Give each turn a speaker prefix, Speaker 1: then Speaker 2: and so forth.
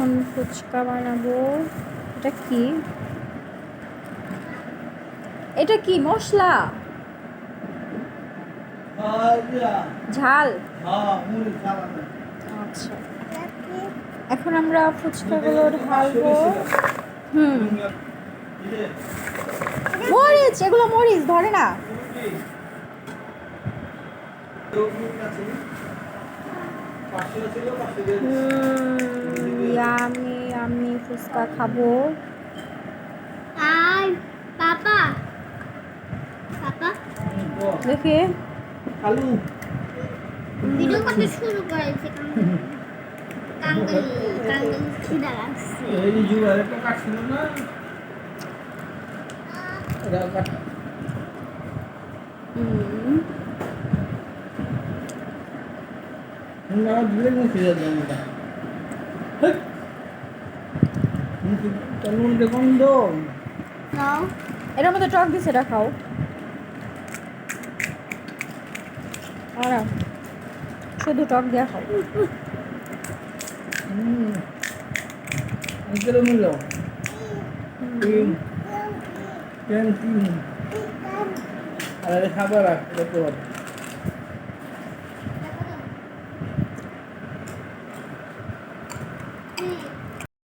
Speaker 1: এখন ফুচকা বানাবো। এটা কি? এটা কি মশলা? ঝাল। আচ্ছা, এখন আমরা ফুচকাগুলো ঢালবো। মরিচ, এগুলো মরিচ ধরে না। আমি আমি ফুচকা খাবো।
Speaker 2: আর পাপা পাপা
Speaker 1: দেখি
Speaker 3: আলু
Speaker 2: ভিডিও করতে শুরু করেছে। কাঙ্গাল কাঙ্গাল খিদা লাগছে।
Speaker 3: এই জুয়ারে তো কাটছিল না এটা কাট না দিলে মুখে যাবে না নুন দেখুন দো
Speaker 2: নাও
Speaker 1: এটার মধ্যে টক দিছে, এটা খাও। আর শুধু টক দিয়া খাও।
Speaker 3: अंदर मिलो तीन तीन तीन अरे खबर है देखो